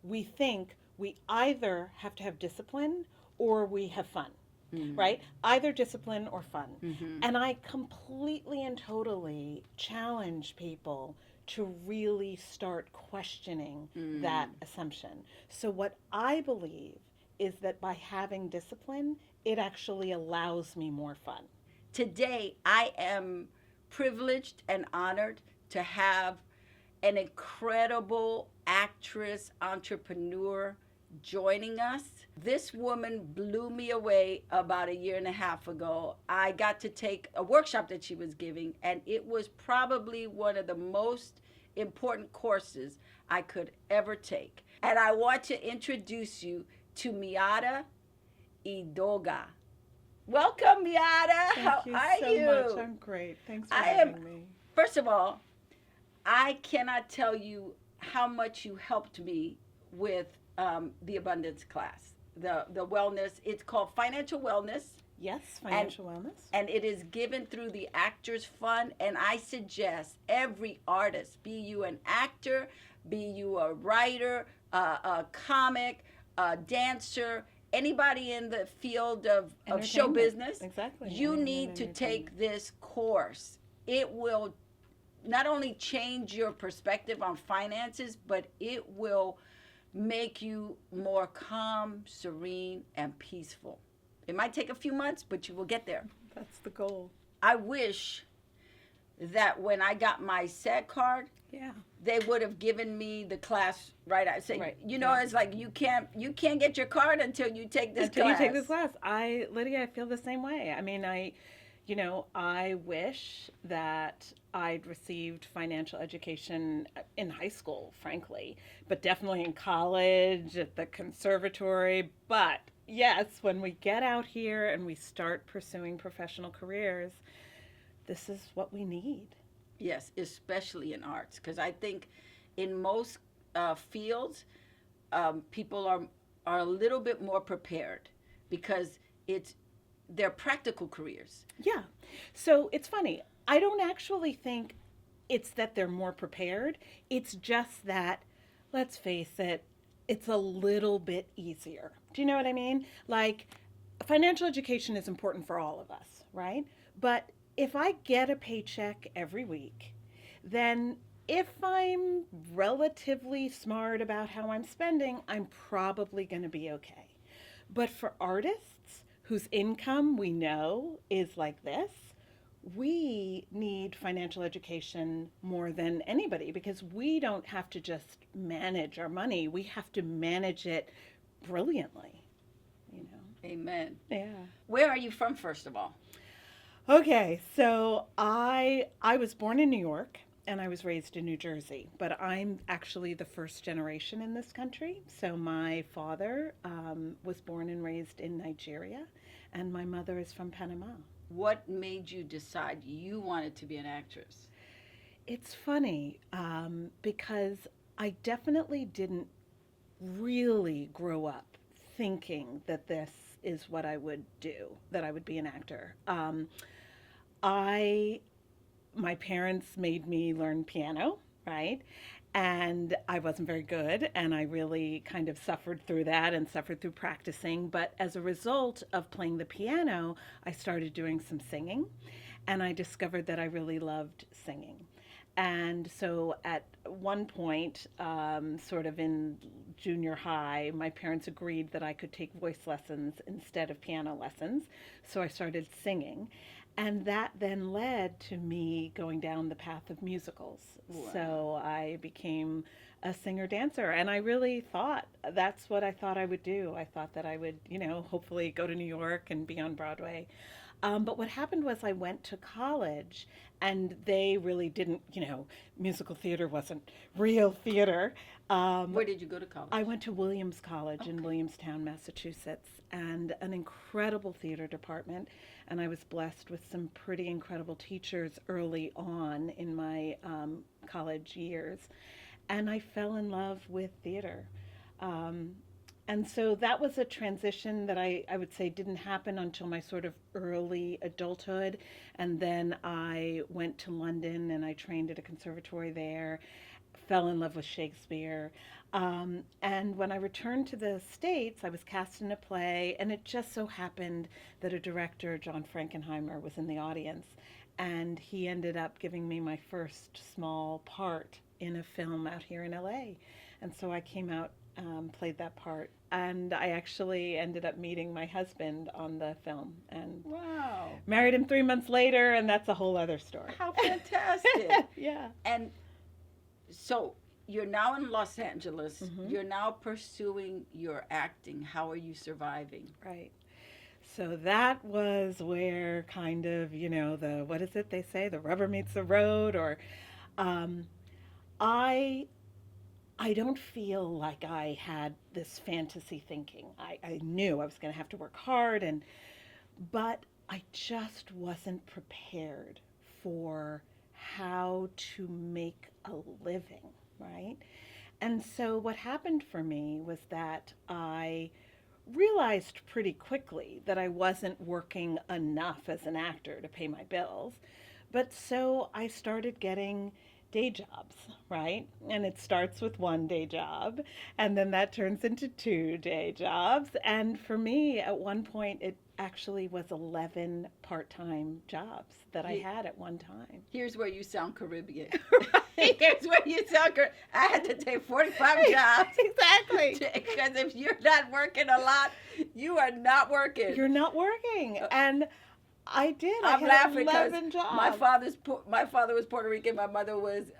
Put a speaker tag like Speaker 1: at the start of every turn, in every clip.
Speaker 1: we think we either have to have discipline or we have fun, right? Either discipline or fun.
Speaker 2: Mm-hmm.
Speaker 1: And I completely and totally challenge people to really start questioning that
Speaker 2: Mm.
Speaker 1: assumption. So, what I believe is that by having discipline, it actually allows me more fun.
Speaker 2: Today, I am privileged and honored to have an incredible actress, entrepreneur joining us. This woman blew me away about a year and a half ago. I got to take a workshop that she was giving, and it was probably one of the most important courses I could ever take. And I want to introduce you to Miata Edoga. Welcome, Miata. How
Speaker 1: Thank you
Speaker 2: are
Speaker 1: so much.
Speaker 2: you?
Speaker 1: I'm great. Thanks for
Speaker 2: I am,
Speaker 1: having me.
Speaker 2: first of all, I cannot tell you how much you helped me with the abundance class, the wellness. It's called financial wellness,
Speaker 1: Yes,
Speaker 2: and
Speaker 1: financial wellness.
Speaker 2: and it is given through the Actors Fund. And I suggest every artist, be you an actor, be you a writer, a comic, a dancer, anybody in the field of show
Speaker 1: Entertainment.
Speaker 2: business,
Speaker 1: Exactly.
Speaker 2: you
Speaker 1: Anyone in
Speaker 2: need to
Speaker 1: entertainment.
Speaker 2: take this course. It will not only change your perspective on finances, but it will make you more calm, serene, and peaceful. It might take a few months, but you will get there.
Speaker 1: That's the goal.
Speaker 2: I wish that when I got my SED card,
Speaker 1: Yeah.
Speaker 2: they would have given me the class right. I say,
Speaker 1: Right.
Speaker 2: you know,
Speaker 1: Yeah.
Speaker 2: it's like you can't get your card until you take this
Speaker 1: Until
Speaker 2: class.
Speaker 1: you take this class. Lydia, I feel the same way. I mean, I wish that I'd received financial education in high school, frankly, but definitely in college, at the conservatory. But yes, when we get out here and we start pursuing professional careers, this is what we need.
Speaker 2: Yes, especially in arts, because I think in most fields, people are a little bit more prepared because it's they're practical careers.
Speaker 1: Yeah. So it's funny. I don't actually think it's that they're more prepared. It's just that, let's face it, it's a little bit easier. Do you know what I mean? Like, financial education is important for all of us, right? But if I get a paycheck every week, then if I'm relatively smart about how I'm spending, I'm probably going to be okay. But for artists whose income we know is like this, we need financial education more than anybody because we don't have to just manage our money. We have to manage it brilliantly, you know.
Speaker 2: Amen.
Speaker 1: Yeah.
Speaker 2: Where are you from, first of all?
Speaker 1: Okay, so I was born in New York and I was raised in New Jersey, but I'm actually the first generation in this country. So my father was born and raised in Nigeria, and my mother is from Panama.
Speaker 2: What made you decide you wanted to be an actress?
Speaker 1: It's funny because I definitely didn't really grow up thinking that this is what I would do, that I would be an actor. I My parents made me learn piano, right? And I wasn't very good, and I really kind of suffered through that and suffered through practicing. But as a result of playing the piano, I started doing some singing, and I discovered that I really loved singing. And so at one point, sort of in junior high, my parents agreed that I could take voice lessons instead of piano lessons. So I started singing. And that then led to me going down the path of musicals.
Speaker 2: Wow.
Speaker 1: So I became a singer dancer. And I really thought that's what I thought I would do. I thought that I would, hopefully go to New York and be on Broadway. But what happened was I went to college and they really didn't, musical theater wasn't real theater.
Speaker 2: Where did you go to college?
Speaker 1: I went to Williams College in
Speaker 2: Okay.
Speaker 1: Williamstown, Massachusetts, and an incredible theater department. And I was blessed with some pretty incredible teachers early on in my college years. And I fell in love with theater. Um, and so that was a transition that I would say didn't happen until my sort of early adulthood. And then I went to London and I trained at a conservatory there fell in love with Shakespeare. And when I returned to the States, I was cast in a play, and it just so happened that a director, John Frankenheimer, was in the audience, and he ended up giving me my first small part in a film out here in LA. And so I came out, played that part, and I actually ended up meeting my husband on the film and
Speaker 2: Wow.
Speaker 1: married him 3 months later, and that's a whole other story.
Speaker 2: How fantastic.
Speaker 1: Yeah.
Speaker 2: And so you're now in Los Angeles.
Speaker 1: Mhm.
Speaker 2: You're now pursuing your acting. How are you surviving?
Speaker 1: Right. So that was where kind of, the, what is it they say, the rubber meets the road, or um, I I don't feel like I had this fantasy thinking. I knew I was going to have to work hard, but I just wasn't prepared for how to make a living, right? And so what happened for me was that I realized pretty quickly that I wasn't working enough as an actor to pay my bills. But so I started getting day jobs, right? And it starts with one day job, and then that turns into 2 day jobs. And for me, at one point, it actually was 11 part time jobs that I had at one time.
Speaker 2: Here's where you sound Caribbean.
Speaker 1: Right?
Speaker 2: Here's where you sound Caribbean. I had to take 45 jobs.
Speaker 1: Exactly.
Speaker 2: Because if you're not working a lot, you are not working.
Speaker 1: You're not working. And I did.
Speaker 2: I'm
Speaker 1: I had
Speaker 2: laughing because
Speaker 1: 11 jobs.
Speaker 2: my father was Puerto Rican. My mother was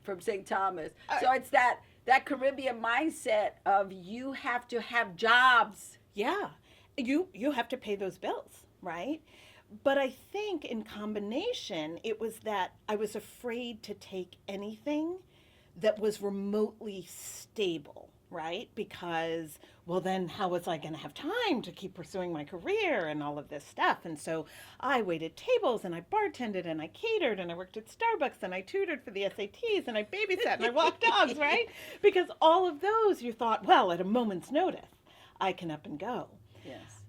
Speaker 2: from St. Thomas. So it's that Caribbean mindset of you have to have jobs.
Speaker 1: Yeah. You have to pay those bills, right? But I think in combination, it was that I was afraid to take anything that was remotely stable, right? Because, well, then how was I going to have time to keep pursuing my career and all of this stuff? And so I waited tables and I bartended and I catered and I worked at Starbucks and I tutored for the SATs and I babysat and I walked dogs, right? Because all of those you thought, well, at a moment's notice, I can up and go.
Speaker 2: Yes.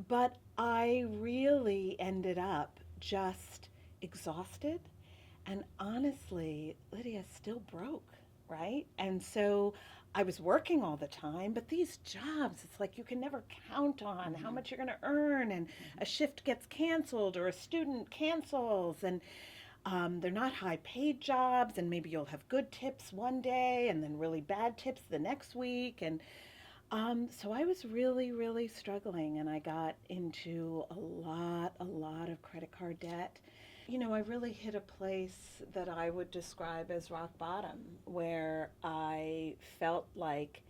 Speaker 1: But I really ended up just exhausted and honestly, Lydia, still broke, right? And so I was working all the time, but these jobs, it's like you can never count on how much you're going to earn, and a shift gets canceled or a student cancels, and they're not high paid jobs, and maybe you'll have good tips one day and then really bad tips the next week. And so I was really, really struggling, and I got into a lot of credit card debt. I really hit a place that I would describe as rock bottom, where I felt like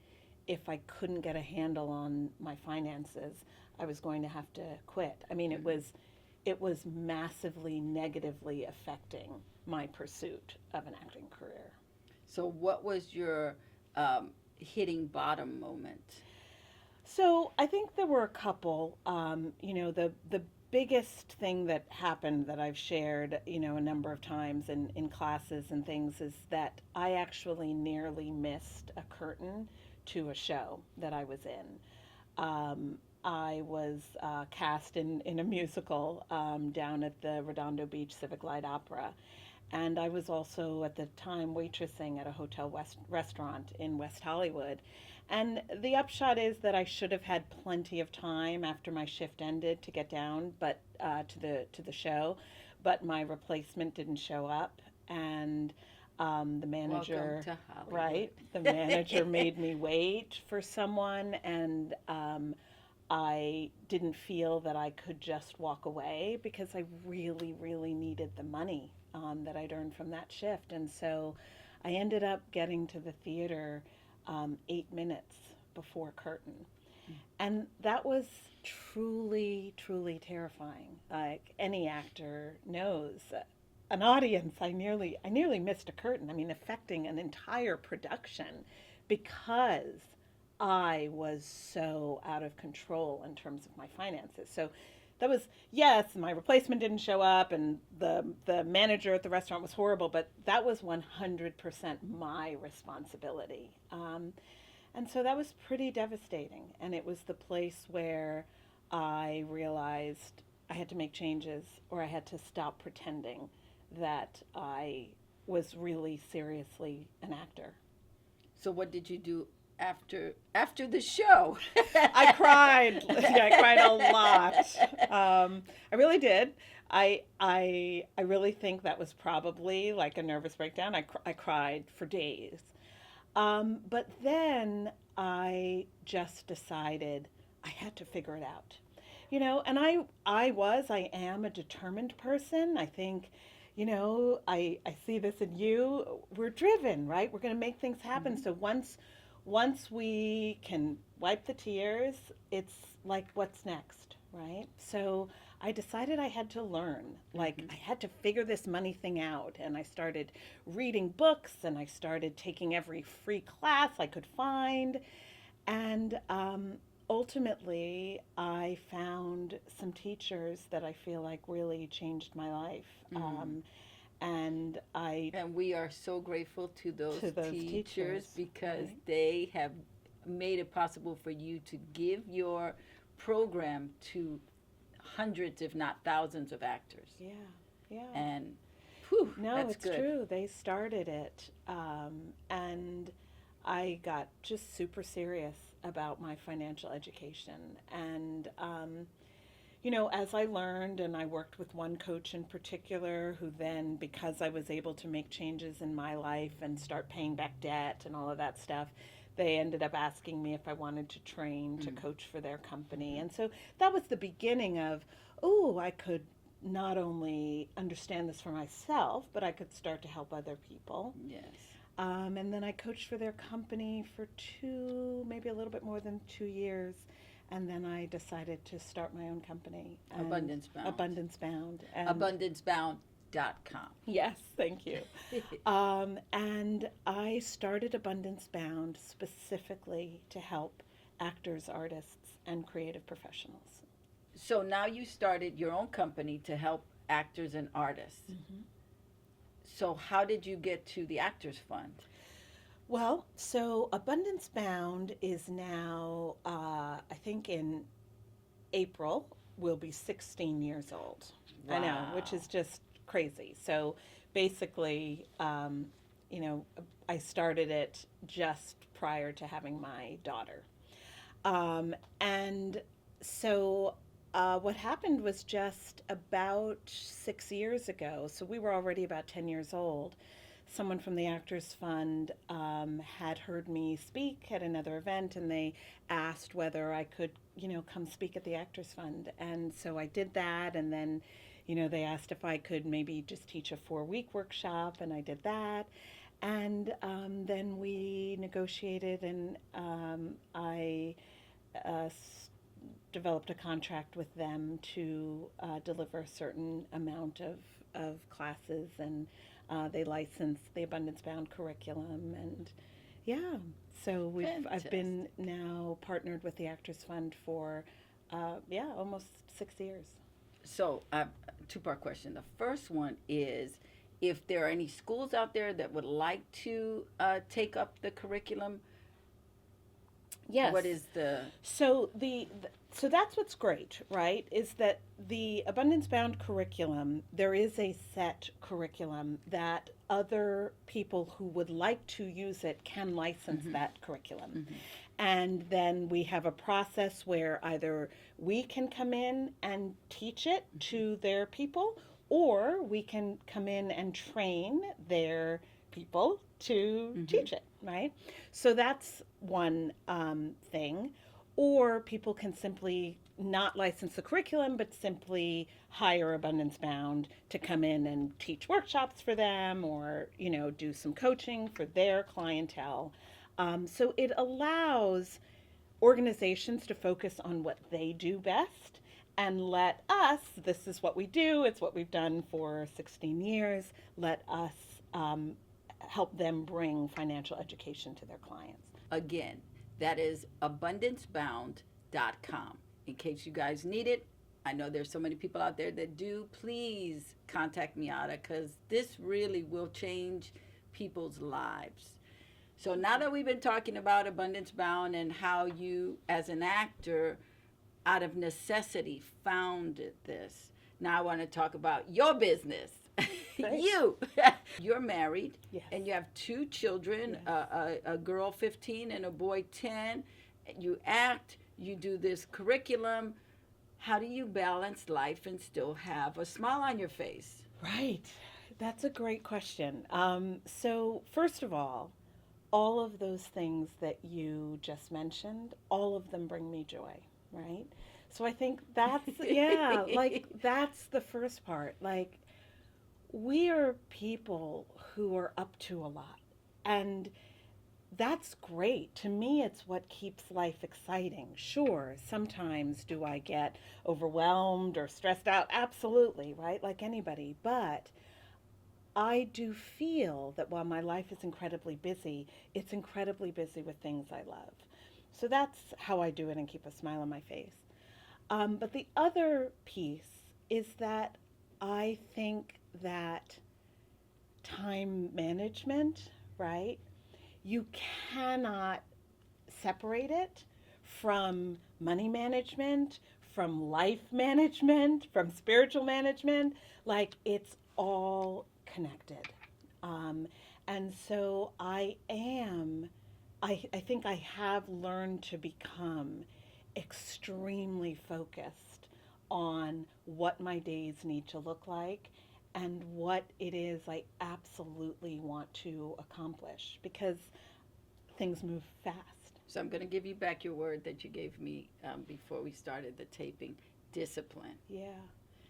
Speaker 1: if I couldn't get a handle on my finances, I was going to have to quit. I mean, it was massively negatively affecting my pursuit of an acting career.
Speaker 2: So what was your hitting bottom moment?
Speaker 1: So I think there were a couple. The biggest thing that happened that I've shared, a number of times in classes and things is that I actually nearly missed a curtain to a show that I was in. I was cast in a musical down at the Redondo Beach Civic Light Opera. And I was also at the time waitressing at a hotel restaurant in West Hollywood. And the upshot is that I should have had plenty of time after my shift ended to get down, but to the show. But my replacement didn't show up, and the manager,
Speaker 2: Welcome to Hollywood.
Speaker 1: right? The manager made me wait for someone, and I didn't feel that I could just walk away because I really, really needed the money that I'd earned from that shift. And so I ended up getting to the theater 8 minutes before curtain. And that was truly, truly terrifying. Like any actor knows, an audience, I nearly missed a curtain. I mean, affecting an entire production because I was so out of control in terms of my finances. So that was, yes, my replacement didn't show up and the manager at the restaurant was horrible, but that was 100% my responsibility. And so that was pretty devastating. And it was the place where I realized I had to make changes, or I had to stop pretending that I was really seriously an actor.
Speaker 2: So what did you do after the show?
Speaker 1: I cried. Yeah, I cried a lot. I really did. I really think that was probably like a nervous breakdown. I cried for days. But then I just decided I had to figure it out. And I am a determined person. I think, I see this in you. We're driven, right? We're going to make things happen.
Speaker 2: Mhm.
Speaker 1: So once we can wipe the tears, it's like, what's next, right? So I decided I had to learn. Like,
Speaker 2: Mhm.
Speaker 1: I had to figure this money thing out. And I started reading books and I started taking every free class I could find. And ultimately, I found some teachers that I feel like really changed my life.
Speaker 2: Mm.
Speaker 1: And I,
Speaker 2: And we are so grateful to those
Speaker 1: to those
Speaker 2: teachers
Speaker 1: teachers,
Speaker 2: because
Speaker 1: right?
Speaker 2: they have made it possible for you to give your program to hundreds, if not thousands, of actors.
Speaker 1: Yeah, yeah.
Speaker 2: And whew,
Speaker 1: No,
Speaker 2: that's
Speaker 1: it's
Speaker 2: good.
Speaker 1: true. They started it. And I got just super serious about my financial education. And, as I learned, and I worked with one coach in particular who then, because I was able to make changes in my life and start paying back debt and all of that stuff, they ended up asking me if I wanted to train to
Speaker 2: Mm.
Speaker 1: coach for their company.
Speaker 2: Mhm.
Speaker 1: And so that was the beginning of, oh, I could not only understand this for myself, but I could start to help other people.
Speaker 2: Yes.
Speaker 1: And then I coached for their company for maybe a little bit more than 2 years. And then I decided to start my own company and
Speaker 2: Abundance Bound.
Speaker 1: Abundance Bound. And
Speaker 2: AbundanceBound.com.
Speaker 1: yes, thank you. And I started Abundance Bound specifically to help actors, artists, and creative professionals.
Speaker 2: So now you started your own company to help actors and artists.
Speaker 1: Mm-hmm.
Speaker 2: So how did you get to the Actors Fund?
Speaker 1: Well, so Abundance Bound is now, I think in April, will be 16 years old. I know, which
Speaker 2: Wow.
Speaker 1: is just crazy. So basically, you know, I started it just prior to having my daughter. And so what happened was just about 6 years ago. So we were already about 10 years old. Someone from the Actors Fund had heard me speak at another event, and they asked whether I could, come speak at the Actors Fund. And so I did that, and then, they asked if I could maybe just teach a 4-week workshop, and I did that. And then we negotiated, and I uh, developed a contract with them to deliver a certain amount of classes, and they license the Abundance Bound curriculum. And yeah, so I've
Speaker 2: Fantastic.
Speaker 1: been now partnered with the Actors Fund for almost 6 years.
Speaker 2: So, two-part question. The first one is if there are any schools out there that would like to take up the curriculum,
Speaker 1: Yes.
Speaker 2: what is the.
Speaker 1: So that's what's great, right? Is that the Abundance Bound curriculum, there is a set curriculum that other people who would like to use it can license
Speaker 2: Mhm.
Speaker 1: that curriculum.
Speaker 2: Mhm.
Speaker 1: And then we have a process where either we can come in and teach it
Speaker 2: Mhm.
Speaker 1: to their people, or we can come in and train their people to
Speaker 2: Mhm.
Speaker 1: teach it, right? So that's one thing. Or people can simply not license the curriculum, but simply hire Abundance Bound to come in and teach workshops for them, or do some coaching for their clientele. So it allows organizations to focus on what they do best and let us, this is what we do, it's what we've done for 16 years, let us help them bring financial education to their clients.
Speaker 2: Again, that is AbundanceBound.com. In case you guys need it, I know there's so many people out there that do. Please contact Miata because this really will change people's lives. So now that we've been talking about Abundance Bound and how you, as an actor, out of necessity, founded this, now I want to talk about your business.
Speaker 1: Right.
Speaker 2: You. You're married
Speaker 1: Yes.
Speaker 2: and you have two children,
Speaker 1: Yes.
Speaker 2: a girl 15 and a boy 10. You act, you do this curriculum. How do you balance life and still have a smile on your face?
Speaker 1: Right. That's a great question. So, first of all of those things that you just mentioned, all of them bring me joy, right? So I think that's, yeah, like that's the first part. Like, we are people who are up to a lot. And that's great. To me, it's what keeps life exciting. Sure, sometimes do I get overwhelmed or stressed out? Absolutely, right? Like anybody. But I do feel that while my life is incredibly busy, it's incredibly busy with things I love. So that's how I do it and keep a smile on my face. But the other piece is that I think that time management, right? You cannot separate it from money management, from life management, from spiritual management. Like it's all connected. Um, and so I think I have learned to become extremely focused on what my days need to look like and what it is I absolutely want to accomplish because things move fast.
Speaker 2: So I'm going to give you back your word that you gave me before we started the taping, discipline.
Speaker 1: Yeah,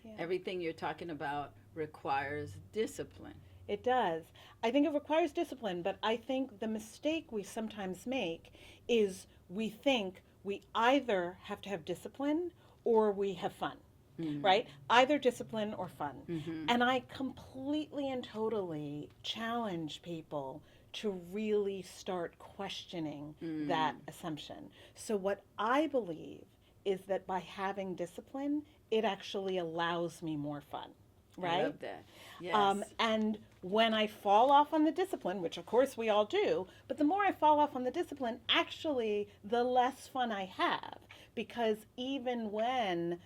Speaker 1: yeah.
Speaker 2: Everything you're talking about requires discipline.
Speaker 1: It does. I think it requires discipline, but I think the mistake we sometimes make is we think we either have to have discipline or we have fun,
Speaker 2: Mm.
Speaker 1: right? Either discipline or fun.
Speaker 2: Mm-hmm.
Speaker 1: And I completely and totally challenge people to really start questioning that assumption. So, what I believe is that by having discipline, it actually allows me more fun,
Speaker 2: I
Speaker 1: right?
Speaker 2: love that. Yes.
Speaker 1: And when I fall off on the discipline, which of course we all do, but the more I fall off on the discipline, actually, the less fun I have. Because even when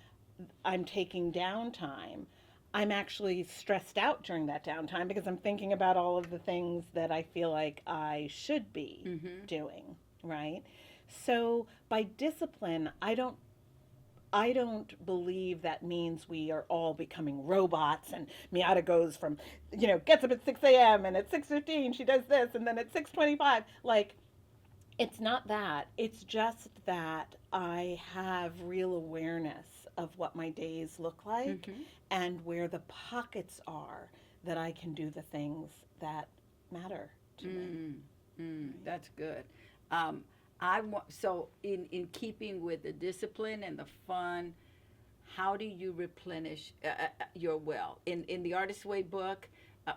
Speaker 1: I'm taking downtime, I'm actually stressed out during that downtime because I'm thinking about all of the things that I feel like I should be
Speaker 2: Mm-hmm.
Speaker 1: doing, right? So by discipline, I don't believe that means we are all becoming robots and Miata goes from, gets up at 6 a.m. and at 6:15 she does this and then at 6:25. Like, it's not that. It's just that I have real awareness of what my days look like
Speaker 2: Mm-hmm.
Speaker 1: and where the pockets are that I can do the things that matter to me.
Speaker 2: That's good. Um, I want so in keeping with the discipline and the fun. How do you replenish your well? In the Artist's Way book,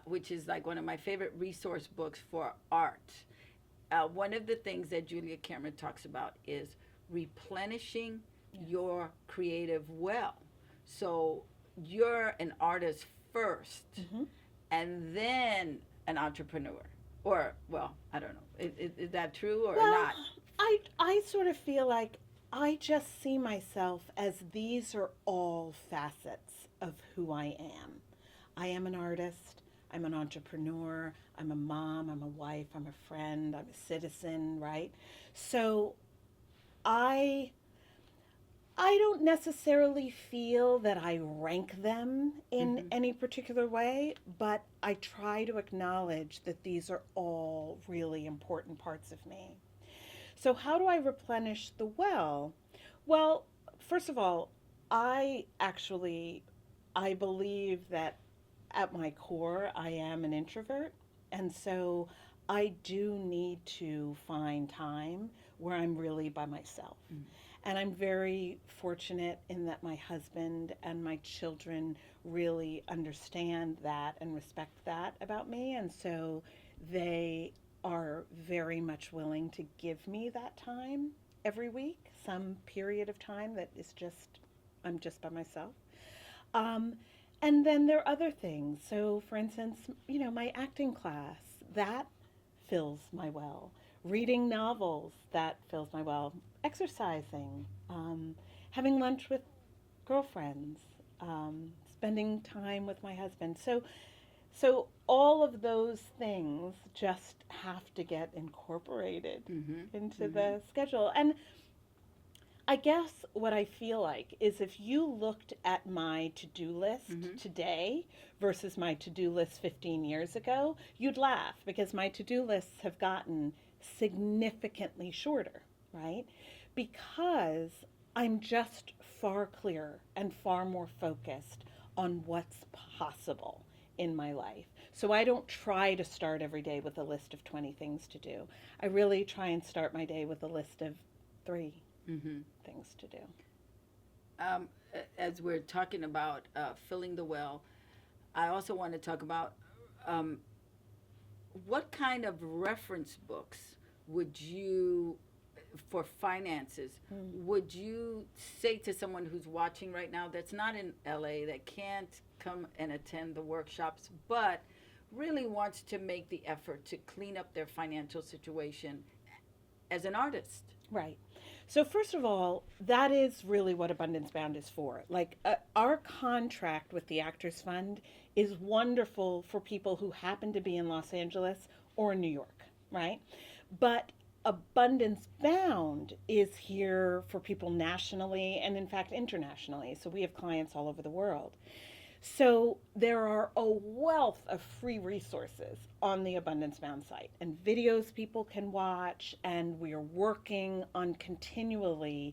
Speaker 2: which is like one of my favorite resource books for art, one of the things that Julia Cameron talks about is replenishing
Speaker 1: Yes.
Speaker 2: your creative well. So you're an artist 1st
Speaker 1: Mm-hmm.
Speaker 2: and then an entrepreneur. Or, well, I don't know. Is that true or
Speaker 1: Well,
Speaker 2: not?
Speaker 1: I sort of feel like I just see myself as these are all facets of who I am. I am an artist, I'm an entrepreneur, I'm a mom, I'm a wife, I'm a friend, I'm a citizen, right? So I I don't necessarily feel that I rank them in
Speaker 2: Mm-hmm.
Speaker 1: any particular way, but I try to acknowledge that these are all really important parts of me. So, how do I replenish the well? Well, first of all, I actually I believe that at my core I am an introvert, and so I do need to find time where I'm really by myself. And I'm very fortunate in that my husband and my children really understand that and respect that about me. And so they are very much willing to give me that time every week, some period of time that is just, I'm just by myself. Um, and then there are other things. So, for instance, my acting class, that fills my well. Reading novels, that fills my well. Exercising, having lunch with girlfriends, spending time with my husband. So So all of those things just have to get incorporated
Speaker 2: Mhm.
Speaker 1: into
Speaker 2: Mhm.
Speaker 1: the schedule. And I guess what I feel like is if you looked at my to do list
Speaker 2: Mhm.
Speaker 1: today versus my to do list 15 years ago, you'd laugh because my to do lists have gotten significantly shorter, right? Because I'm just far clearer and far more focused on what's possible in my life. So I don't try to start every day with a list of 20 things to do. I really try and start my day with a list of three
Speaker 2: Mhm.
Speaker 1: things to do.
Speaker 2: As we're talking about filling the well, I also want to talk about um, what kind of reference books would you, for finances,
Speaker 1: Mm.
Speaker 2: would you say to someone who's watching right now that's not in LA, that can't come and attend the workshops, but really wants to make the effort to clean up their financial situation as an artist?
Speaker 1: Right. So, first of all, that is really what Abundance Bound is for. Like, our contract with the Actors Fund is wonderful for people who happen to be in Los Angeles or New York, right? But Abundance Bound is here for people nationally and, in fact, internationally. So, we have clients all over the world. So there are a wealth of free resources on the Abundance Bound site and videos people can watch. And we are working on continually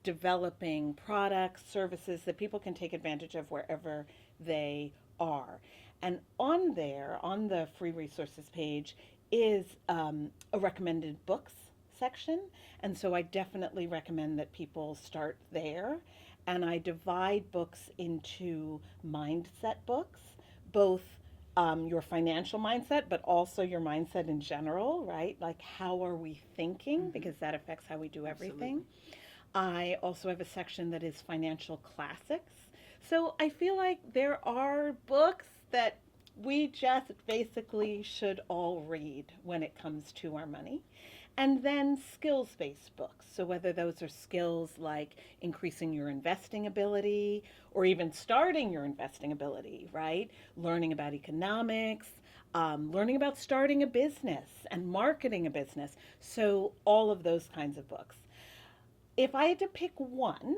Speaker 1: developing products, services that people can take advantage of wherever they are. And on there, on the free resources page, is a recommended books section. And so I definitely recommend that people start there. And I divide books into mindset books, both your financial mindset, but also your mindset in general, right? Like, how are we thinking?
Speaker 2: Mm-hmm.
Speaker 1: Because that affects how we do everything.
Speaker 2: Absolutely.
Speaker 1: I also have a section that is financial classics. So I feel like there are books that we just basically should all read when it comes to our money. And then skills based books. So, whether those are skills like increasing your investing ability or even starting your investing ability, right? Learning about economics, learning about starting a business and marketing a business. So, all of those kinds of books. If I had to pick one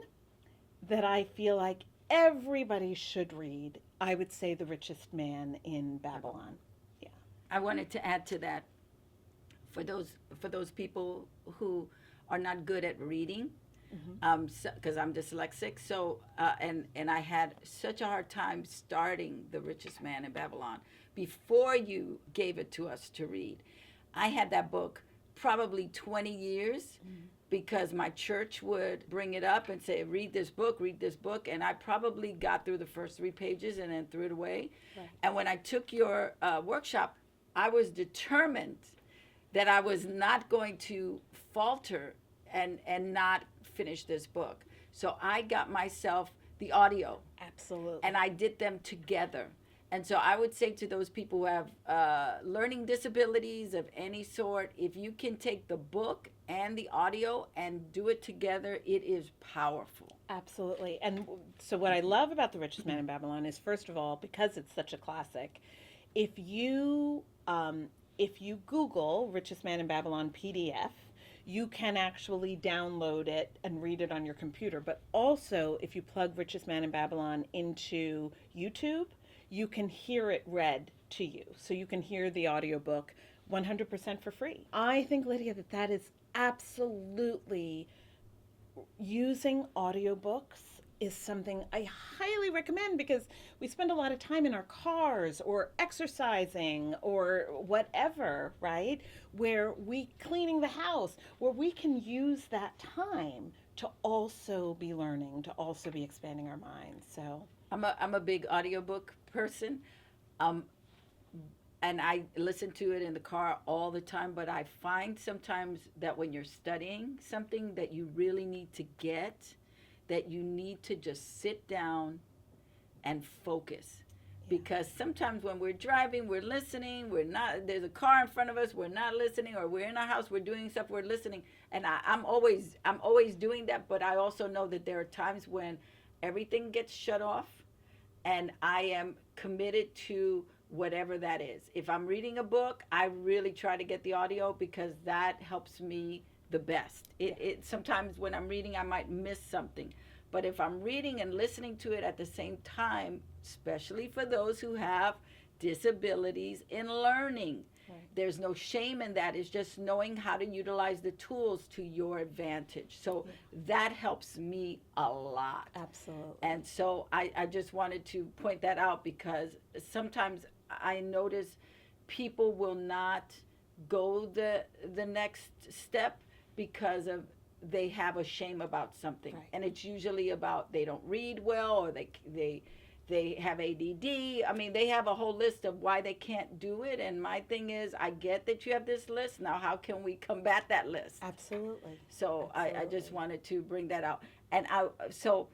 Speaker 1: that I feel like everybody should read, I would say The Richest Man in Babylon. Yeah.
Speaker 2: I wanted to add to that, for those people who are not good at reading,
Speaker 1: Mm-hmm.
Speaker 2: because I'm dyslexic. So and I had such a hard time starting The Richest Man in Babylon before you gave it to us to read. I had that book probably 20 years
Speaker 1: Mm-hmm.
Speaker 2: because my church would bring it up and say, read this book. And I probably got through the first 3 pages and then threw it away.
Speaker 1: Right.
Speaker 2: And when I took your workshop, I was determined that I was not going to falter and not finish this book. So I got myself the audio
Speaker 1: Absolutely.
Speaker 2: and I did them together. And so I would say to those people who have learning disabilities of any sort, if you can take the book and the audio and do it together, it is powerful.
Speaker 1: Absolutely. And so, what I love about The Richest Man in Babylon is, first of all, because it's such a classic, if you if you Google Richest Man in Babylon PDF, you can actually download it and read it on your computer. But also, if you plug Richest Man in Babylon into YouTube, you can hear it read to you. So you can hear the audiobook 100% for free. I think, Lydia, that that is absolutely using audiobooks is something I highly recommend because we spend a lot of time in our cars or exercising or whatever, right? Where we cleaning the house, where we can use that time to also be learning, to also be expanding our minds. So,
Speaker 2: I'm a big audiobook person. Um, and I listen to it in the car all the time. But I find sometimes that when you're studying something that you really need to get, that you need to just sit down and focus.
Speaker 1: yeah.
Speaker 2: Because sometimes when we're driving, we're listening, we're not, there's a car in front of us, we're not listening, or we're in our house, we're doing stuff, we're listening. And I'm always doing that, but I also know that there are times when everything gets shut off and I am committed to whatever that is. If I'm reading a book, I really try to get the audio because that helps me the best. It sometimes when I'm reading, I might miss something. But if I'm reading and listening to it at the same time, especially for those who have disabilities in learning,
Speaker 1: Right.
Speaker 2: there's no shame in that. It's just knowing how to utilize the tools to your advantage. So that helps me a lot.
Speaker 1: Absolutely.
Speaker 2: And so I just wanted to point that out because sometimes I notice people will not go the next step because of they have a shame about something.
Speaker 1: Right.
Speaker 2: And it's usually about they don't read well or they have ADD. I mean, they have a whole list of why they can't do it. And my thing is, I get that you have this list. Now, how can we combat that list?
Speaker 1: Absolutely.
Speaker 2: So I just
Speaker 1: Absolutely.
Speaker 2: wanted to bring that out. And so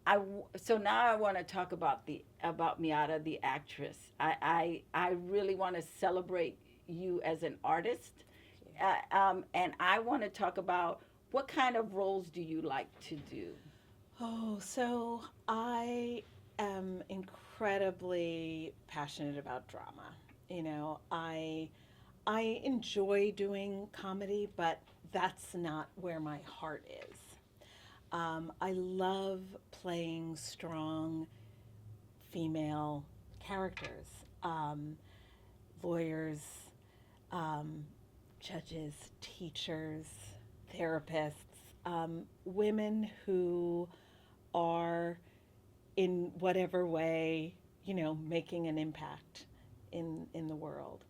Speaker 2: now I want to talk about Miata, the actress. I really want to celebrate you as an artist, and I want to talk about what kind of roles do you like to do?
Speaker 1: Oh, so I am incredibly passionate about drama. I enjoy doing comedy, but that's not where my heart is. I love playing strong female characters, lawyers, um, judges, teachers, therapists, women who are in whatever way, making an impact in the world.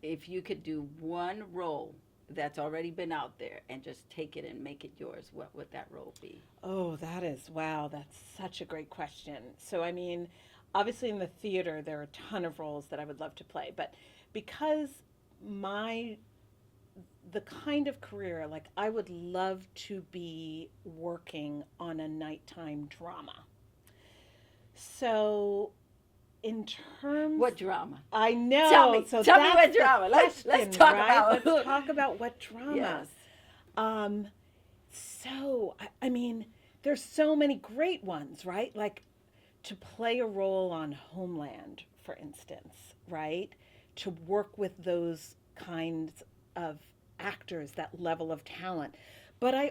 Speaker 2: If you could do one role that's already been out there and just take it and make it yours, what would that role be?
Speaker 1: Oh, wow, that's such a great question. So, I mean, obviously in the theater, there are a ton of roles that I would love to play, but because my the kind of career, like I would love to be working on a nighttime drama. So in terms,
Speaker 2: What drama?
Speaker 1: I
Speaker 2: Tell
Speaker 1: know.
Speaker 2: me.
Speaker 1: So
Speaker 2: Tell me
Speaker 1: that's
Speaker 2: what
Speaker 1: the
Speaker 2: drama. Let's
Speaker 1: question,
Speaker 2: talk
Speaker 1: right?
Speaker 2: about.
Speaker 1: Let's talk about what drama.
Speaker 2: Yes.
Speaker 1: Um, I mean, there's so many great ones, right? Like to play a role on Homeland, for instance, right? To work with those kinds of actors, that level of talent. But I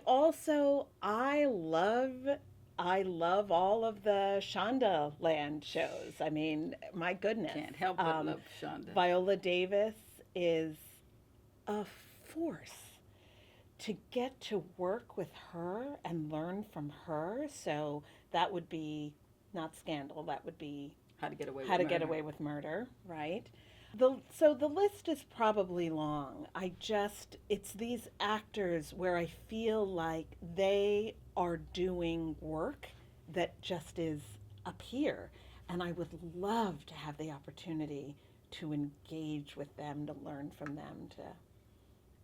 Speaker 1: love all of the Shonda Land shows. I mean, my goodness.
Speaker 2: Can't help but love Shonda.
Speaker 1: Viola Davis is a force to get to work with her and learn from her. So that would be not Scandal. That would be
Speaker 2: How to Get Away
Speaker 1: How
Speaker 2: with
Speaker 1: to Get
Speaker 2: Murder.
Speaker 1: Away with Murder, right? So the list is probably long. It's these actors where I feel like they are doing work that just is up here. And I would love to have the opportunity to engage with them, to learn from them,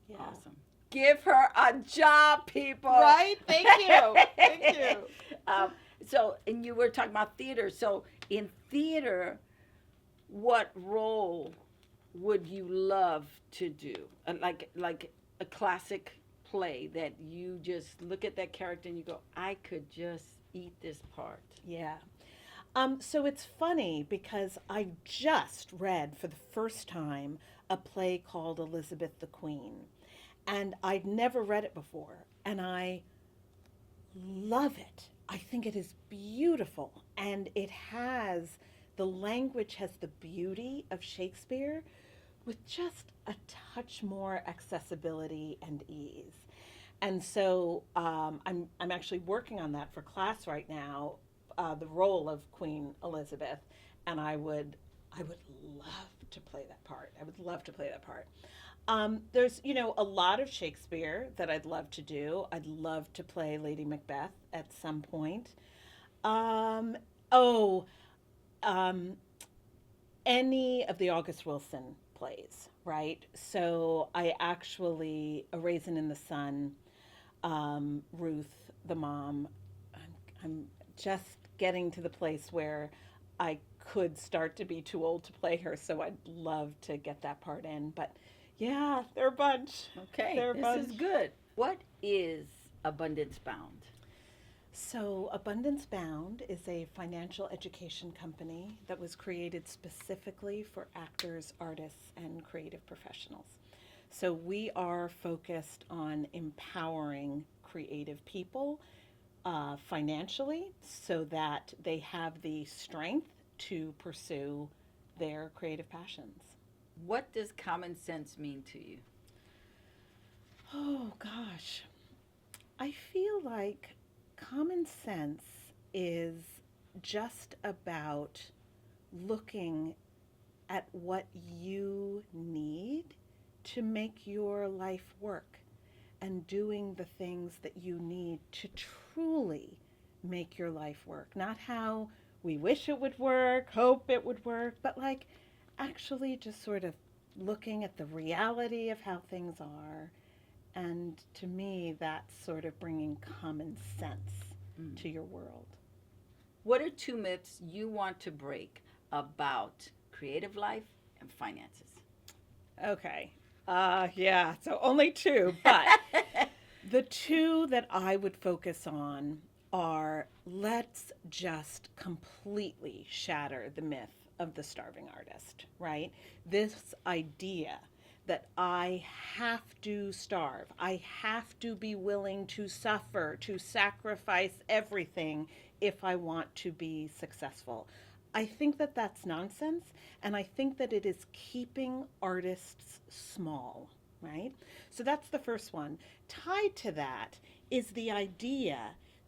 Speaker 1: yeah.
Speaker 2: Awesome. Give her a job, people.
Speaker 1: Right? Thank you. Thank you.
Speaker 2: And you were talking about theater. So in theater, what role would you love to do? Like a classic play that you just look at that character and you go, I could just eat this part.
Speaker 1: Yeah. So it's funny because I just read for the first time a play called Elizabeth the Queen. And I'd never read it before. And I love it. I think it is beautiful. And the language has the beauty of Shakespeare with just a touch more accessibility and ease. And so I'm actually working on that for class right now, the role of Queen Elizabeth, and I would love to play that part. I would love to play that part. There's a lot of Shakespeare that I'd love to do. I'd love to play Lady Macbeth at some point. Um, oh, um, any of the August Wilson plays, right? So I actually, A Raisin in the Sun, Ruth, the mom. I'm just getting to the place where I could start to be too old to play her, so I'd love to get that part in. But yeah, they're a bunch.
Speaker 2: Okay,
Speaker 1: They're a
Speaker 2: this
Speaker 1: bunch.
Speaker 2: is good. What is Abundance Bound?
Speaker 1: So, Abundance Bound is a financial education company that was created specifically for actors, artists, and creative professionals. So, we are focused on empowering creative people financially so that they have the strength to pursue their creative passions.
Speaker 2: What does common sense mean to you?
Speaker 1: Oh, gosh. I feel like common sense is just about looking at what you need to make your life work and doing the things that you need to truly make your life work. Not how we wish it would work, hope it would work, but like actually just sort of looking at the reality of how things are. And to me, that's sort of bringing common sense
Speaker 2: Mm.
Speaker 1: to your world.
Speaker 2: What are two myths you want to break about creative life and finances?
Speaker 1: Okay. Yeah, so only two, but the two that I would focus on are let's just completely shatter the myth of the starving artist, right? This idea that I have to starve, I have to be willing to suffer, to sacrifice everything if I want to be successful. I think that that's nonsense, and I think that it is keeping artists small, right? So that's the first one. Tied to that is the idea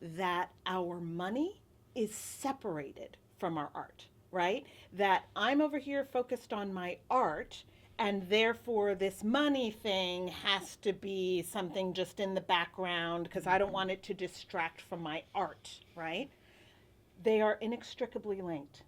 Speaker 1: that our money is separated from our art, right? That I'm over here focused on my art, and therefore this money thing has to be something just in the background because I don't want it to distract from my art, right? They are inextricably linked.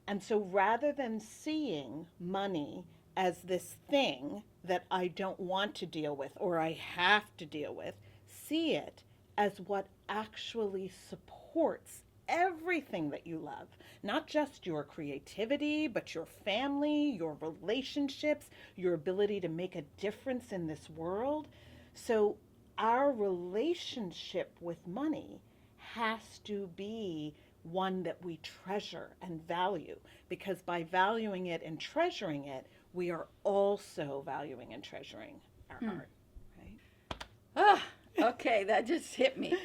Speaker 1: And so rather than seeing money as this thing that I don't want to deal with or I have to deal with, see it as what actually supports everything that you love. Not just your creativity, but your family, your relationships, your ability to make a difference in this world. So, our relationship with money has to be one that we treasure and value because by valuing it and treasuring it, we are also valuing and treasuring our
Speaker 2: Hmm.
Speaker 1: art, right?
Speaker 2: Ah, okay, that just hit me.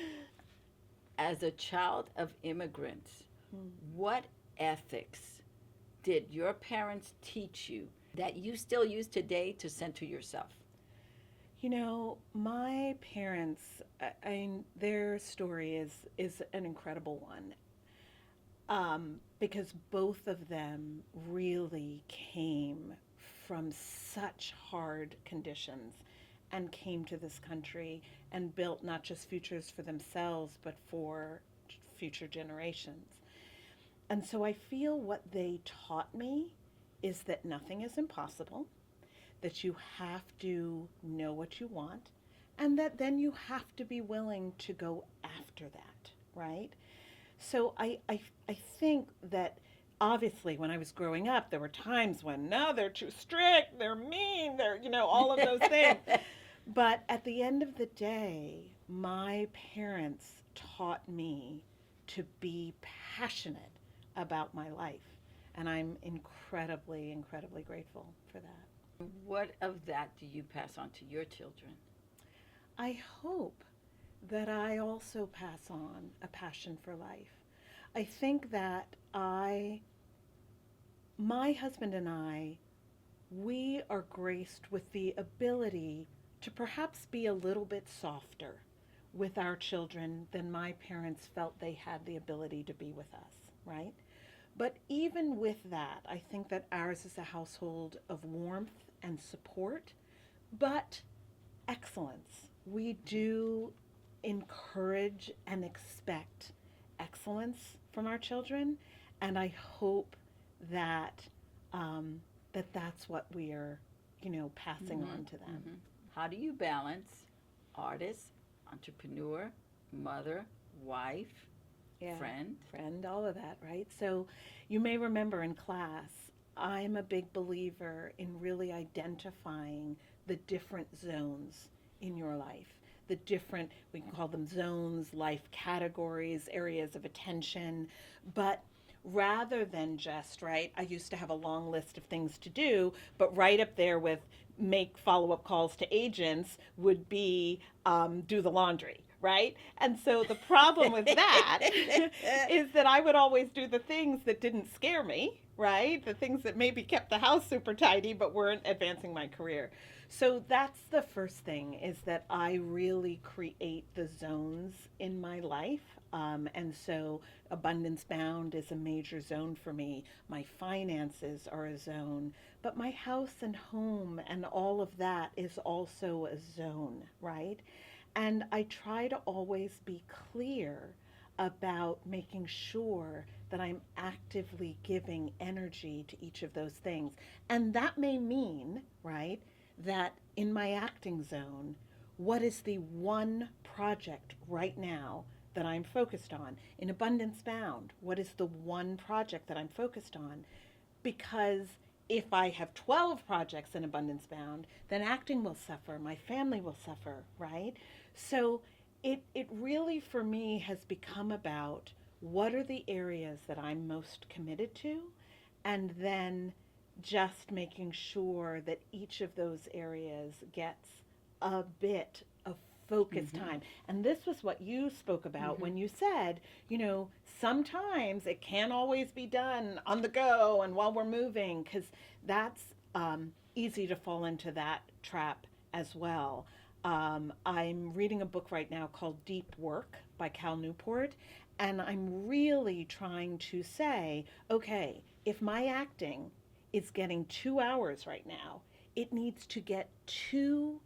Speaker 2: As a child of immigrants,
Speaker 1: Hmm.
Speaker 2: what ethics did your parents teach you that you still use today to center yourself?
Speaker 1: You know, my parents, their story is an incredible one because both of them really came from such hard conditions and came to this country and built not just futures for themselves but for future generations. And so I feel what they taught me is that nothing is impossible, that you have to know what you want, and that then you have to be willing to go after that, right? So I think that obviously when I was growing up, there were times when, no, they're too strict, they're mean, they're, all of those things. But at the end of the day, my parents taught me to be passionate about my life. And I'm incredibly, incredibly grateful for that.
Speaker 2: What of that do you pass on to your children?
Speaker 1: I hope that I also pass on a passion for life. I think that my husband and I, we are graced with the ability to perhaps be a little bit softer with our children than my parents felt they had the ability to be with us, right? But even with that, I think that ours is a household of warmth and support, but excellence. We do encourage and expect excellence from our children, and I hope that that's what we are, passing
Speaker 2: Mm-hmm.
Speaker 1: on to them.
Speaker 2: Mm-hmm. How do you balance artist, entrepreneur, mother, wife,
Speaker 1: Yeah,
Speaker 2: friend?
Speaker 1: friend, all of that, right? So you may remember in class, I'm a big believer in really identifying the different zones in your life. the different, we can call them zones, life categories, areas of attention. But rather than just, right, I used to have a long list of things to do, but right up there with make follow up calls to agents would be do the laundry, right? And so the problem with that is that I would always do the things that didn't scare me, right? The things that maybe kept the house super tidy but weren't advancing my career. So that's the first thing, is that I really create the zones in my life. And so abundance bound is a major zone for me. My finances are a zone, but my house and home and all of that is also a zone, right? And I try to always be clear about making sure that I'm actively giving energy to each of those things. And that may mean, right, that in my acting zone, what is the one project right now that I'm focused on? In Abundance Bound, what is the one project that I'm focused on? Because if I have 12 projects in Abundance Bound, then acting will suffer, my family will suffer, right? So it really for me has become about what are the areas that I'm most committed to, and then just making sure that each of those areas gets a bit of focus time. And this was what you spoke about when you said, sometimes it can't always be done on the go and while we're moving, because that's easy to fall into that trap as well. I'm reading a book right now called Deep Work by Cal Newport, and I'm really trying to say, okay, if my acting is getting 2 hours right now, it needs to get 2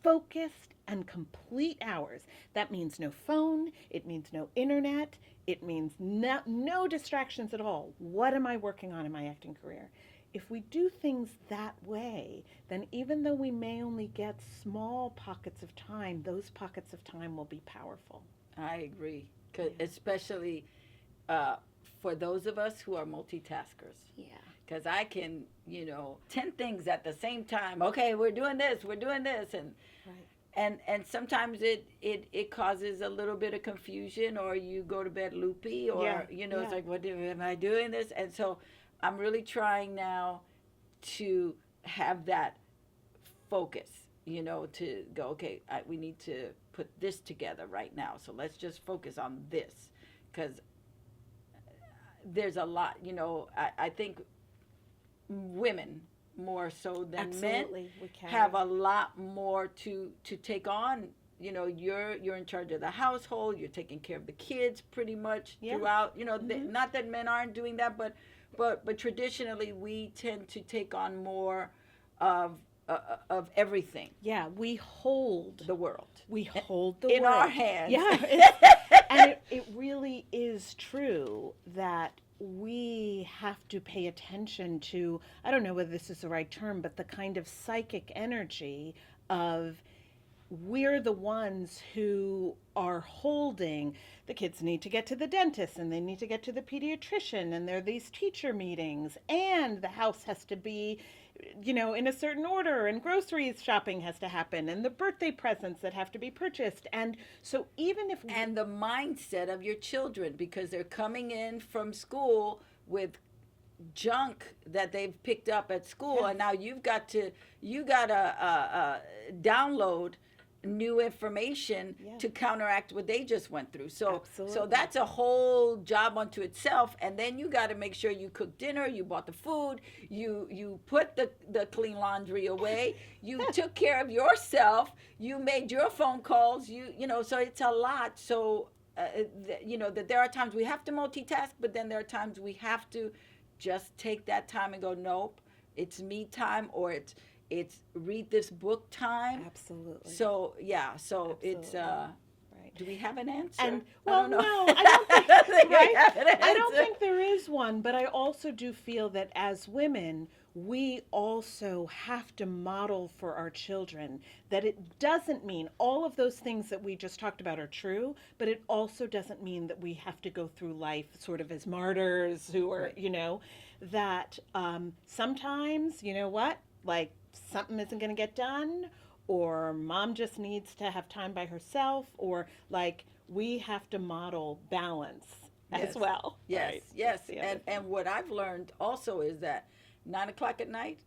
Speaker 1: focused and complete hours. That means no phone, it means no internet, it means no distractions at all. What am I working on in my acting career? If we do things that way, then even though we may only get small pockets of time, those pockets of time will be powerful.
Speaker 2: I agree.
Speaker 1: Yeah.
Speaker 2: Especially for those of us who are multitaskers.
Speaker 1: Yeah.
Speaker 2: Because I can, 10 things at the same time. Okay, we're doing this, and
Speaker 1: Right.
Speaker 2: and sometimes it causes a little bit of confusion, or you go to bed loopy, or
Speaker 1: Yeah.
Speaker 2: it's like, am I doing this? And so I'm really trying now to have that focus, to go, okay, we need to put this together right now, so let's just focus on this, because there's a lot, I think women more so than
Speaker 1: Absolutely.
Speaker 2: men
Speaker 1: We can
Speaker 2: have a lot more to take on. You're in charge of the household, you're taking care of the kids pretty much throughout, not that men aren't doing that, but traditionally we tend to take on more of everything.
Speaker 1: Yeah, we hold
Speaker 2: The world
Speaker 1: the
Speaker 2: in
Speaker 1: world
Speaker 2: our hands.
Speaker 1: Yeah, and it really is true that we have to pay attention to, I don't know whether this is the right term, but the kind of psychic energy of, we're the ones who are holding, the kids need to get to the dentist and they need to get to the pediatrician, and there are these teacher meetings, and the house has to be, in a certain order, and groceries shopping has to happen, and the birthday presents that have to be purchased. And so even if
Speaker 2: and the mindset of your children, because they're coming in from school with junk that they've picked up at school,
Speaker 1: Yes.
Speaker 2: and now you got to download new information to counteract what they just went through. So
Speaker 1: Absolutely.
Speaker 2: that's a whole job unto itself. And then you got to make sure you cook dinner, you bought the food, you put the clean laundry away, you took care of yourself, you made your phone calls, so it's a lot. So that there are times we have to multitask, but then there are times we have to just take that time and go, nope, it's me time, or it's read this book time.
Speaker 1: Absolutely.
Speaker 2: So it's
Speaker 1: Right.
Speaker 2: do we have an answer?
Speaker 1: And
Speaker 2: I don't know.
Speaker 1: no, I don't think,
Speaker 2: I don't think we
Speaker 1: right?
Speaker 2: have an
Speaker 1: I don't
Speaker 2: answer.
Speaker 1: think there is one, but I also do feel that as women, we also have to model for our children that it doesn't mean all of those things that we just talked about are true, but it also doesn't mean that we have to go through life sort of as martyrs who are,
Speaker 2: Right.
Speaker 1: that sometimes, like something isn't going to get done, or mom just needs to have time by herself, or like we have to model balance as
Speaker 2: Yes,
Speaker 1: well,
Speaker 2: yes,
Speaker 1: right?
Speaker 2: yes.
Speaker 1: That's the other
Speaker 2: And
Speaker 1: thing.
Speaker 2: what I've learned also is that 9 o'clock at night,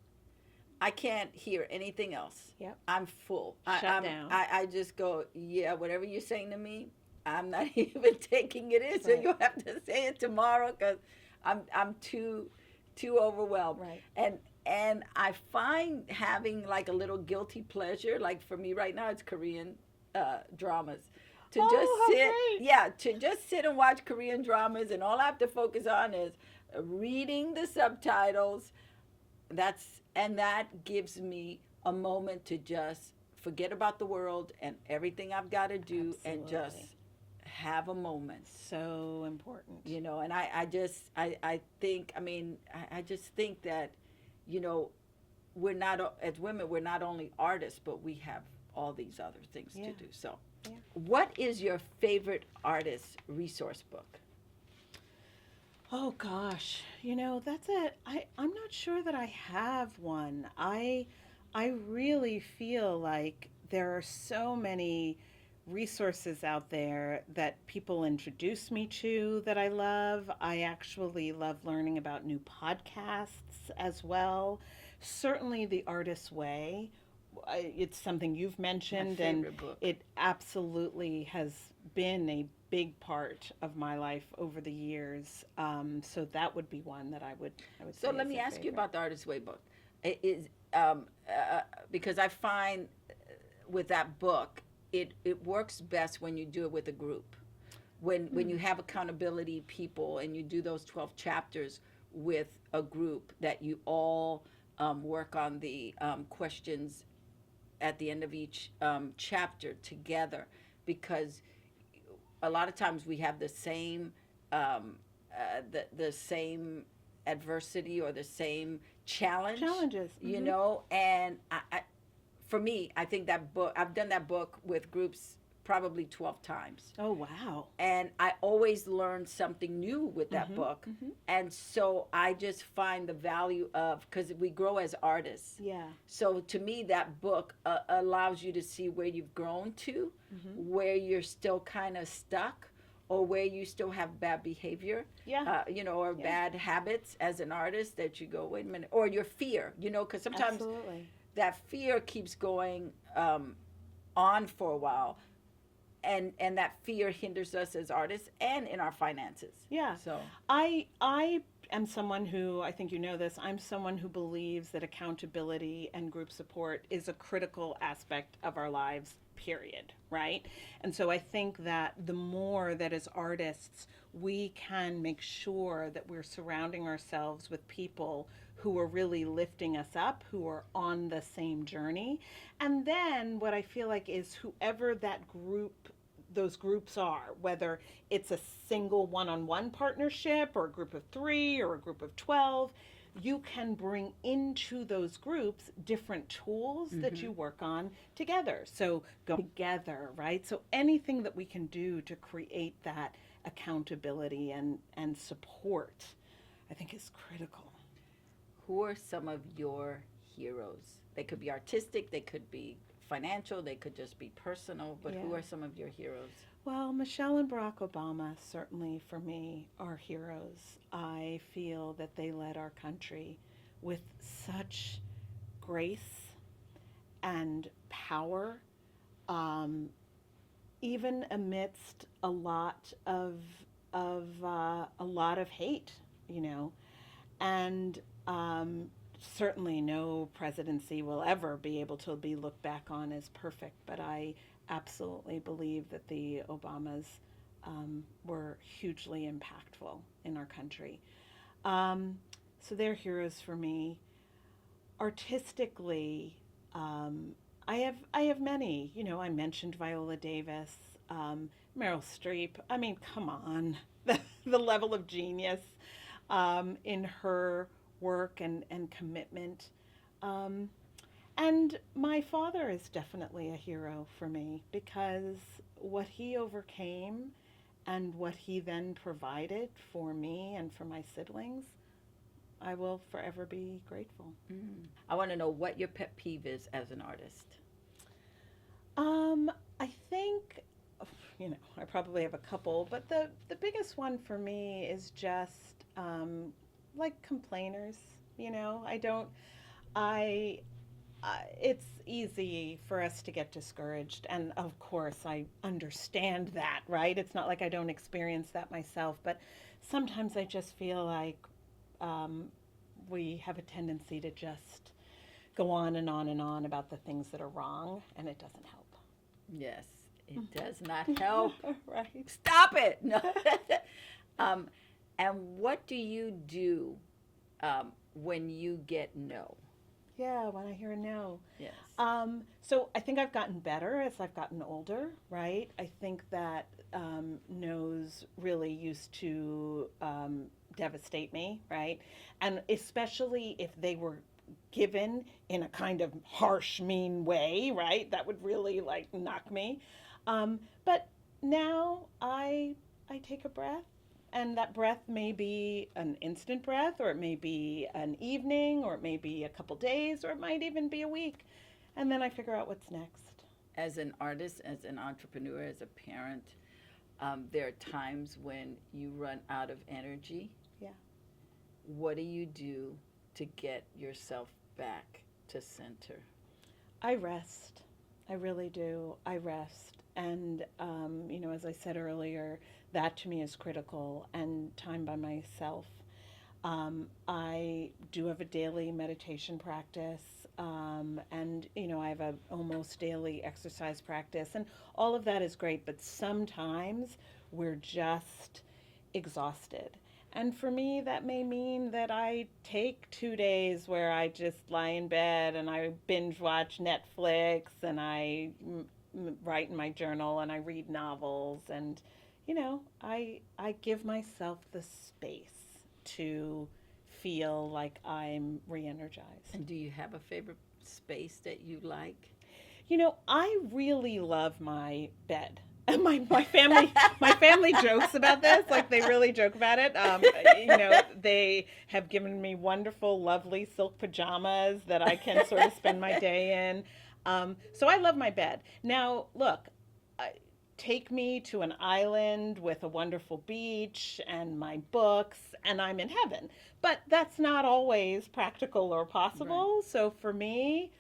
Speaker 2: I can't hear anything else.
Speaker 1: Yep.
Speaker 2: I'm full.
Speaker 1: Shut down.
Speaker 2: I just go, yeah, whatever you're saying to me, I'm not even taking it in. So
Speaker 1: Right.
Speaker 2: you'll have to say it tomorrow because I'm too overwhelmed.
Speaker 1: Right.
Speaker 2: And and I find having like a little guilty pleasure, like for me right now, it's Korean dramas. To just
Speaker 1: Oh, how
Speaker 2: sit,
Speaker 1: great.
Speaker 2: yeah, to just sit and watch Korean dramas, and all I have to focus on is reading the subtitles. That gives me a moment to just forget about the world and everything I've got to do and just
Speaker 1: Absolutely.
Speaker 2: have a moment.
Speaker 1: So important.
Speaker 2: And I think, I mean, I just think that, you know we're not, as women, we're not only artists, but we have all these other things
Speaker 1: Yeah.
Speaker 2: to do. So
Speaker 1: Yeah.
Speaker 2: what is your favorite artist resource book?
Speaker 1: Oh gosh, that's it. I'm not sure that I have one. I really feel like there are so many resources out there that people introduce me to that I love. I actually love learning about new podcasts as well. Certainly The Artist's Way. It's something you've
Speaker 2: My
Speaker 1: mentioned, and
Speaker 2: favorite book.
Speaker 1: it absolutely has been a big part of my life over the years. So that would be one that I would
Speaker 2: So
Speaker 1: say
Speaker 2: let
Speaker 1: is
Speaker 2: me
Speaker 1: a
Speaker 2: ask you
Speaker 1: favorite.
Speaker 2: about the Artist's Way book. It is because I find with that book, it works best when you do it with a group. When you
Speaker 1: Hmm.
Speaker 2: have accountability people and you do those 12 chapters with a group, that you all work on the questions at the end of each chapter together, because a lot of times we have the same the same adversity or the same challenge,
Speaker 1: Challenges. Hmm.
Speaker 2: and for me, I think that book, I've done that book with groups probably 12 times,
Speaker 1: Oh wow.
Speaker 2: and I always learn something new with that
Speaker 1: Hmm.
Speaker 2: book.
Speaker 1: Hmm.
Speaker 2: And so I just find the value of, because we grow as artists.
Speaker 1: Yeah.
Speaker 2: So to me, that book allows you to see where you've grown to,
Speaker 1: Hmm.
Speaker 2: where you're still kind of stuck, or where you still have bad behavior,
Speaker 1: Yeah.
Speaker 2: or
Speaker 1: Yeah.
Speaker 2: bad habits as an artist, that you go, wait a minute, or your fear, because sometimes
Speaker 1: Absolutely.
Speaker 2: that fear keeps going on for a while, and that fear hinders us as artists and in our finances.
Speaker 1: Yeah.
Speaker 2: So
Speaker 1: I am someone who, I think you know this, I'm someone who believes that accountability and group support is a critical aspect of our lives, period, right? And so I think that the more that as artists we can make sure that we're surrounding ourselves with people who are really lifting us up, who are on the same journey. And then what I feel like is whoever that group those groups are, whether it's a single one on one partnership or a group of three or a group of 12, you can bring into those groups different tools that
Speaker 2: mm-hmm.
Speaker 1: you work on together. So go together, right? So anything that we can do to create that accountability and support, I think is critical.
Speaker 2: Who are some of your heroes? They could be artistic, they could be financial, they could just be personal, but who
Speaker 1: Yeah.
Speaker 2: are some of your heroes?
Speaker 1: Well, Michelle and Barack Obama, certainly for me, are heroes. I feel that they led our country with such grace and power, um, even amidst a lot of hate, you know, and certainly no presidency will ever be able to be looked back on as perfect, but I absolutely believe that the Obamas were hugely impactful in our country. Um, so they're heroes for me. Artistically, um, I have many. I mentioned Viola Davis, Meryl Streep. I mean, come on, the level of genius in her work and commitment. Um, and my father is definitely a hero for me because what he overcame and what he then provided for me and for my siblings, I will forever be grateful.
Speaker 2: I want to know what your pet peeve is as an artist.
Speaker 1: Um, I think, I probably have a couple, but the biggest one for me is just like complainers. I don't, I, it's easy for us to get discouraged. And of course, I understand that, right? It's not like I don't experience that myself, but sometimes I just feel like um, we have a tendency to just go on and on and on about the things that are wrong, and it doesn't help.
Speaker 2: Yes, it does not help.
Speaker 1: Right.
Speaker 2: Stop it. No. um, and what do you do when you get no?
Speaker 1: Yeah, when I hear a no.
Speaker 2: Yes.
Speaker 1: So I think I've gotten better as I've gotten older, right? I think that no's really used to devastate me, right? And especially if they were given in a kind of harsh, mean way, right? That would really like knock me. But now I take a breath, and that breath may be an instant breath, or it may be an evening, or it may be a couple days, or it might even be a week. And then I figure out what's next.
Speaker 2: As an artist, as an entrepreneur, as a parent, there are times when you run out of energy.
Speaker 1: Yeah.
Speaker 2: What do you do to get yourself back to center?
Speaker 1: I rest. I really do. I rest. And, as I said earlier, that to me is critical, and time by myself. I do have a daily meditation practice, and I have a almost daily exercise practice, and all of that is great. But sometimes we're just exhausted, and for me, that may mean that I take 2 days where I just lie in bed and I binge watch Netflix, and I write in my journal, and I read novels, and I give myself the space to feel like I'm re-energized.
Speaker 2: And do you have a favorite space that you like?
Speaker 1: I really love my bed. My family jokes about this, like they really joke about it. They have given me wonderful, lovely silk pajamas that I can sort of spend my day in. So I love my bed. Now, look, take me to an island with a wonderful beach and my books, and I'm in heaven. But that's not always practical or
Speaker 2: Right.
Speaker 1: possible. So for me,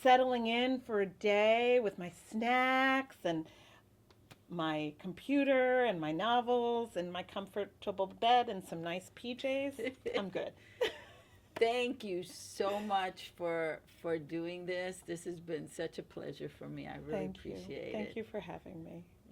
Speaker 1: settling in for a day with my snacks and my computer and my novels and my comfortable bed and some nice PJs, I'm good.
Speaker 2: Thank you so much for doing this. This has been such a pleasure for me. I really
Speaker 1: Thank you.
Speaker 2: appreciate
Speaker 1: Thank
Speaker 2: it.
Speaker 1: you for having me.